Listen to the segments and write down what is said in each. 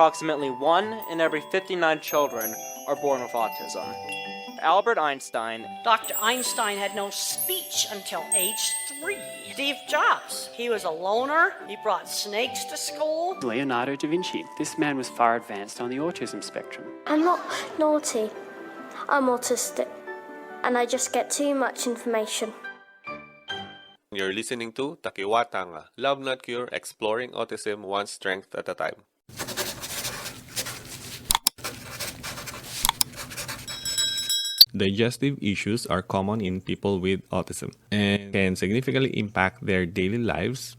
approximately 1 in every 59 children are born with autism. Albert Einstein. Dr. Einstein had no speech until age 3. Steve Jobs, he was a loner. He brought snakes to school. Leonardo da Vinci. This man was far advanced on the autism spectrum. I'm not naughty. I'm autistic. And I just get too much information. You're listening to Takiwātanga, Love Not Cure, exploring autism one strength at a time. Digestive issues are common in people with autism and can significantly impact their daily lives.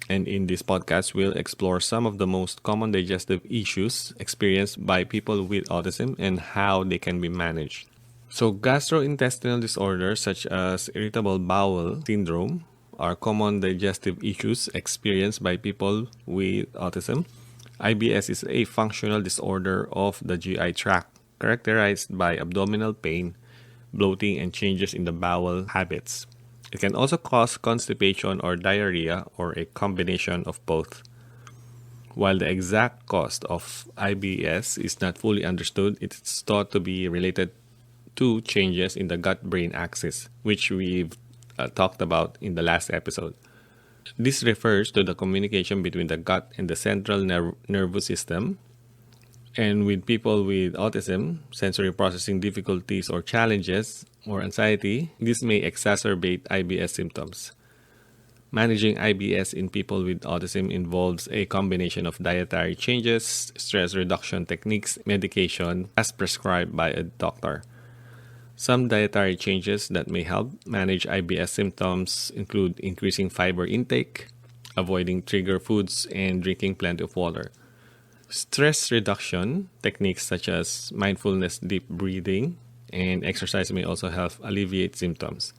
And in this podcast, we'll explore some of the most common digestive issues experienced by people with autism and how they can be managed. So, gastrointestinal disorders such as irritable bowel syndrome are common digestive issues experienced by people with autism. IBS is a functional disorder of the GI tract characterized by abdominal pain, bloating, and changes in the bowel habits. It can also cause constipation or diarrhea or a combination of both. While the exact cause of IBS is not fully understood, it's thought to be related to changes in the gut-brain axis, which we've talked about in the last episode. This refers to the communication between the gut and the central nervous system. And with people with autism, sensory processing difficulties or challenges or anxiety, this may exacerbate IBS symptoms. Managing IBS in people with autism involves a combination of dietary changes, stress reduction techniques, medication as prescribed by a doctor. Some dietary changes that may help manage IBS symptoms include increasing fiber intake, avoiding trigger foods, and drinking plenty of water. Stress reduction techniques such as mindfulness, deep breathing, and exercise may also help alleviate symptoms.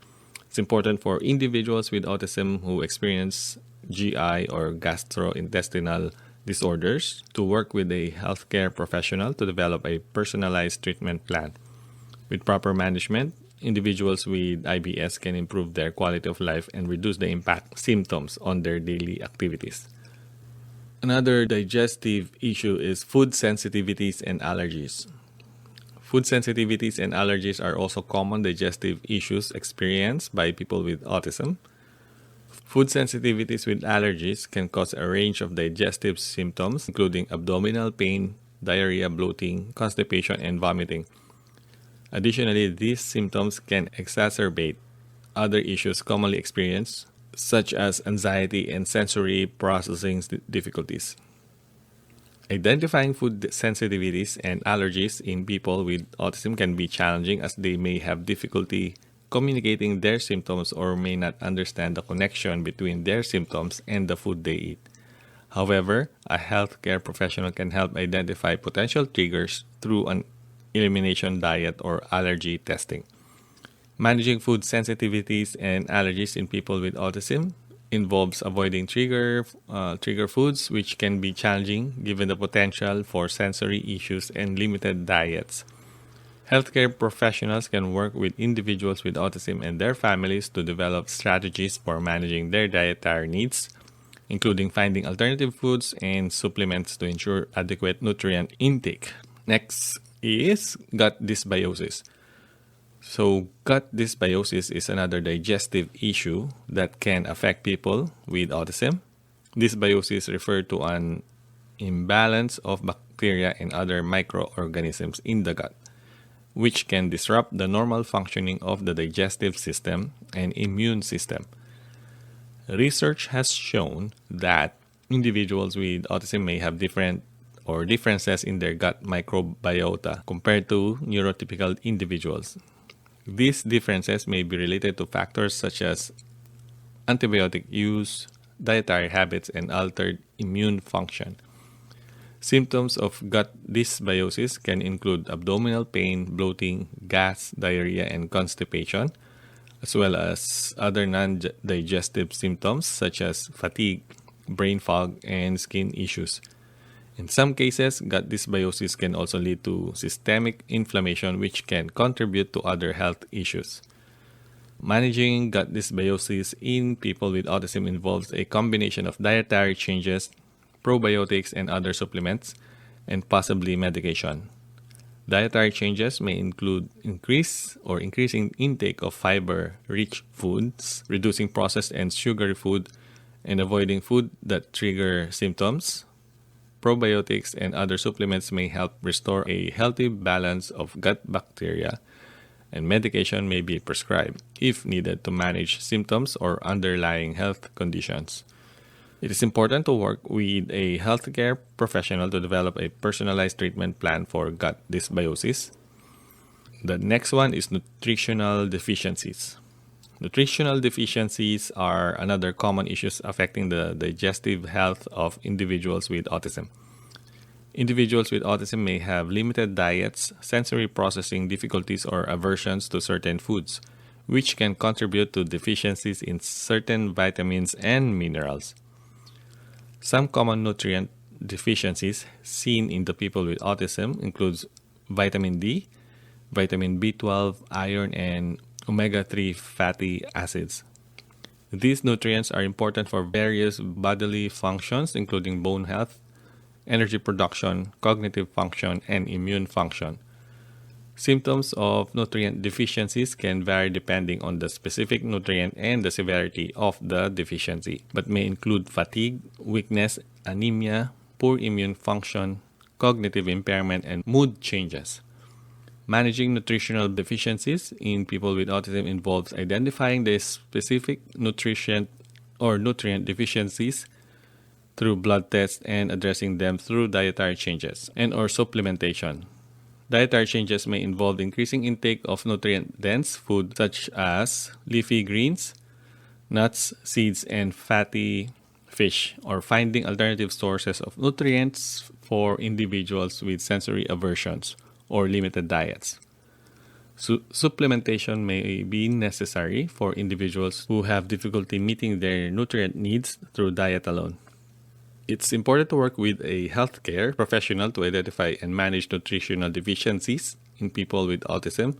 It's important for individuals with autism who experience GI or gastrointestinal disorders to work with a healthcare professional to develop a personalized treatment plan. With proper management, individuals with IBS can improve their quality of life and reduce the impact symptoms on their daily activities. Another digestive issue is food sensitivities and allergies. Food sensitivities and allergies are also common digestive issues experienced by people with autism. Food sensitivities with allergies can cause a range of digestive symptoms, including abdominal pain, diarrhea, bloating, constipation, and vomiting. Additionally, these symptoms can exacerbate other issues commonly experienced, such as anxiety and sensory processing difficulties. Identifying food sensitivities and allergies in people with autism can be challenging as they may have difficulty communicating their symptoms or may not understand the connection between their symptoms and the food they eat. However, a healthcare professional can help identify potential triggers through an elimination diet or allergy testing. Managing food sensitivities and allergies in people with autism involves avoiding trigger foods, which can be challenging given the potential for sensory issues and limited diets. Healthcare professionals can work with individuals with autism and their families to develop strategies for managing their dietary needs, including finding alternative foods and supplements to ensure adequate nutrient intake. Next is gut dysbiosis. So, gut dysbiosis is another digestive issue that can affect people with autism. Dysbiosis refers to an imbalance of bacteria and other microorganisms in the gut, which can disrupt the normal functioning of the digestive system and immune system. Research has shown that individuals with autism may have differences in their gut microbiota compared to neurotypical individuals. These differences may be related to factors such as antibiotic use, dietary habits, and altered immune function. Symptoms of gut dysbiosis can include abdominal pain, bloating, gas, diarrhea, and constipation, as well as other non-digestive symptoms such as fatigue, brain fog, and skin issues. In some cases, gut dysbiosis can also lead to systemic inflammation, which can contribute to other health issues. Managing gut dysbiosis in people with autism involves a combination of dietary changes, probiotics, and other supplements, and possibly medication. Dietary changes may include increasing intake of fiber-rich foods, reducing processed and sugary food, and avoiding food that trigger symptoms. Probiotics and other supplements may help restore a healthy balance of gut bacteria, and medication may be prescribed if needed to manage symptoms or underlying health conditions. It is important to work with a healthcare professional to develop a personalized treatment plan for gut dysbiosis. The next one is nutritional deficiencies. Nutritional deficiencies are another common issues affecting the digestive health of individuals with autism. Individuals with autism may have limited diets, sensory processing difficulties, or aversions to certain foods, which can contribute to deficiencies in certain vitamins and minerals. Some common nutrient deficiencies seen in the people with autism includes vitamin D, vitamin B12, iron, and omega-3 fatty acids. These nutrients are important for various bodily functions, including bone health, energy production, cognitive function, and immune function. Symptoms of nutrient deficiencies can vary depending on the specific nutrient and the severity of the deficiency, but may include fatigue, weakness, anemia, poor immune function, cognitive impairment, and mood changes. Managing nutritional deficiencies in people with autism involves identifying the specific nutrition or nutrient deficiencies through blood tests and addressing them through dietary changes and/or supplementation. Dietary changes may involve increasing intake of nutrient-dense food such as leafy greens, nuts, seeds, and fatty fish, or finding alternative sources of nutrients for individuals with sensory aversions or limited diets. Supplementation may be necessary for individuals who have difficulty meeting their nutrient needs through diet alone. It's important to work with a healthcare professional to identify and manage nutritional deficiencies in people with autism,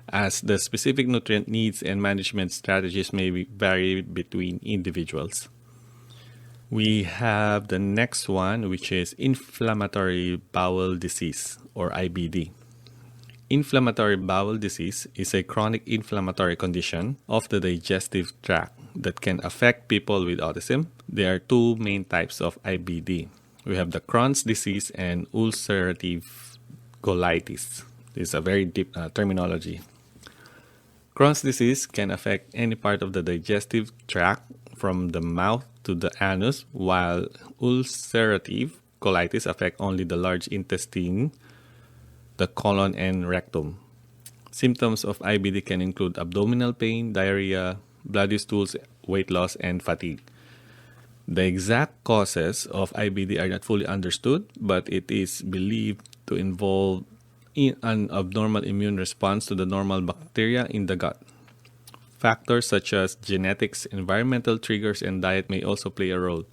as the specific nutrient needs and management strategies may vary between individuals. We have the next one, which is inflammatory bowel disease, or IBD. Inflammatory bowel disease is a chronic inflammatory condition of the digestive tract that can affect people with autism. There are two main types of IBD. We have the Crohn's disease and ulcerative colitis. This is a very deep terminology. Crohn's disease can affect any part of the digestive tract from the mouth to the anus, while ulcerative colitis affects only the large intestine, the colon, and rectum. Symptoms of IBD can include abdominal pain, diarrhea, bloody stools, weight loss, and fatigue. The exact causes of IBD are not fully understood, but it is believed to involve an abnormal immune response to the normal bacteria in the gut. Factors such as genetics, environmental triggers, and diet may also play a role.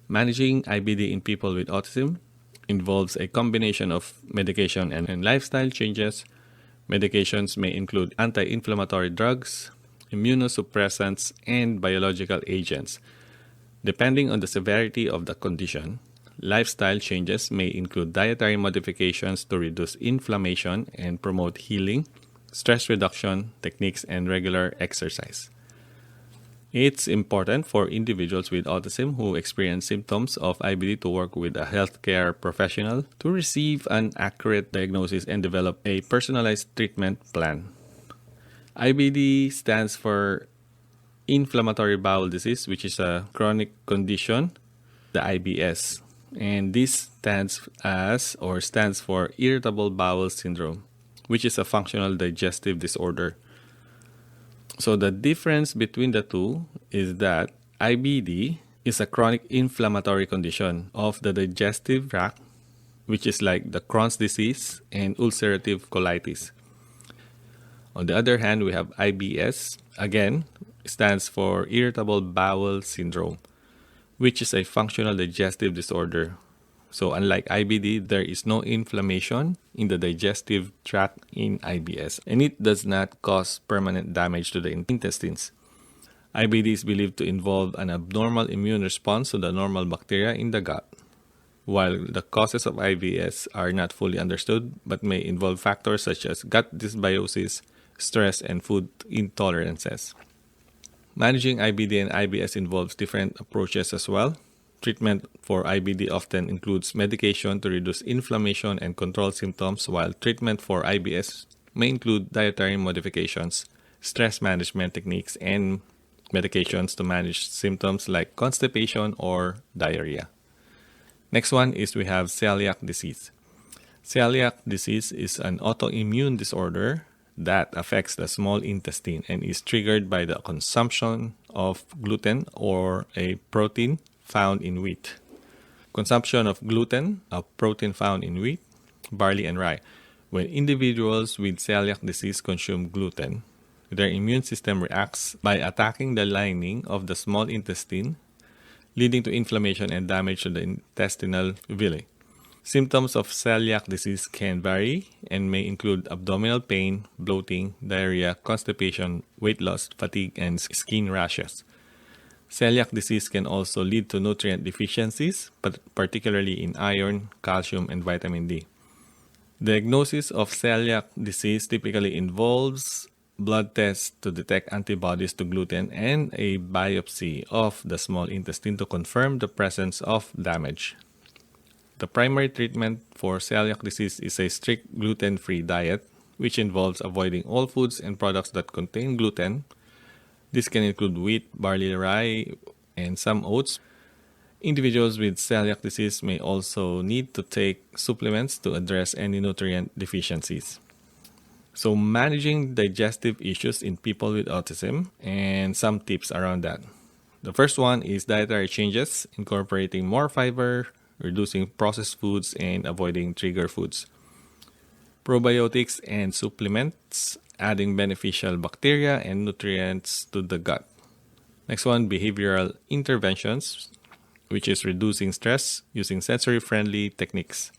Managing IBD in people with autism involves a combination of medication and lifestyle changes. Medications may include anti-inflammatory drugs, immunosuppressants, and biological agents. Depending on the severity of the condition, lifestyle changes may include dietary modifications to reduce inflammation and promote healing, stress reduction techniques, and regular exercise. It's important for individuals with autism who experience symptoms of IBD to work with a healthcare professional to receive an accurate diagnosis and develop a personalized treatment plan. IBD stands for inflammatory bowel disease, which is a chronic condition, the IBS. And this stands for irritable bowel syndrome, which is a functional digestive disorder. So the difference between the two is that IBD is a chronic inflammatory condition of the digestive tract, which is like the Crohn's disease and ulcerative colitis. On the other hand, we have IBS, again, stands for irritable bowel syndrome, which is a functional digestive disorder. So unlike IBD, there is no inflammation in the digestive tract in IBS, and it does not cause permanent damage to the intestines. IBD is believed to involve an abnormal immune response to the normal bacteria in the gut. While the causes of IBS are not fully understood but may involve factors such as gut dysbiosis, stress, and food intolerances. Managing IBD and IBS involves different approaches as well. Treatment for IBD often includes medication to reduce inflammation and control symptoms, while treatment for IBS may include dietary modifications, stress management techniques, and medications to manage symptoms like constipation or diarrhea. Next one is we have celiac disease. Celiac disease is an autoimmune disorder that affects the small intestine and is triggered by the consumption of gluten or a protein found in wheat. Consumption of gluten, a protein found in wheat, barley, and rye. When individuals with celiac disease consume gluten, their immune system reacts by attacking the lining of the small intestine, leading to inflammation and damage to the intestinal villi. Symptoms of celiac disease can vary and may include abdominal pain, bloating, diarrhea, constipation, weight loss, fatigue, and skin rashes. Celiac disease can also lead to nutrient deficiencies, particularly in iron, calcium, and vitamin D. Diagnosis of celiac disease typically involves blood tests to detect antibodies to gluten and a biopsy of the small intestine to confirm the presence of damage. The primary treatment for celiac disease is a strict gluten-free diet, which involves avoiding all foods and products that contain gluten. This can include wheat, barley, rye, and some oats. Individuals with celiac disease may also need to take supplements to address any nutrient deficiencies. So, managing digestive issues in people with autism and some tips around that. The first one is dietary changes, incorporating more fiber, reducing processed foods, and avoiding trigger foods. Probiotics and supplements, adding beneficial bacteria and nutrients to the gut. Next one, behavioral interventions, which is reducing stress using sensory-friendly techniques.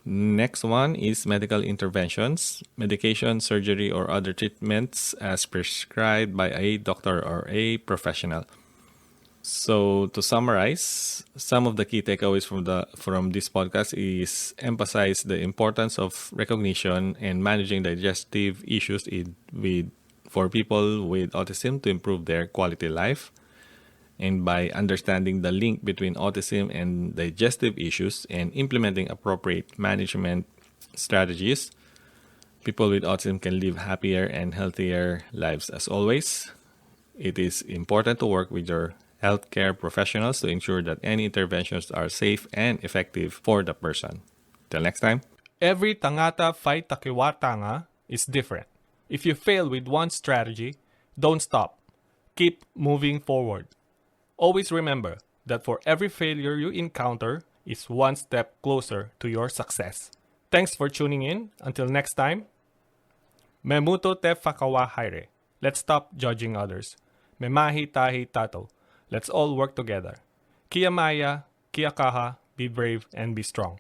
Next one is medical interventions, medication, surgery, or other treatments as prescribed by a doctor or a professional. So to summarize, some of the key takeaways from this podcast is emphasize the importance of recognition and managing digestive issues for people with autism to improve their quality life. And by understanding the link between autism and digestive issues and implementing appropriate management strategies, people with autism can live happier and healthier lives. As always, it is important to work with your healthcare professionals to ensure that any interventions are safe and effective for the person. Till next time. Every tangata fight Takiwātanga is different. If you fail with one strategy, don't stop. Keep moving forward. Always remember that for every failure you encounter is one step closer to your success. Thanks for tuning in. Until next time, me muto te whakawa haere. Let's stop judging others. Me mahi tahi tato. Let's all work together. Kia maya, kia kaha, be brave and be strong.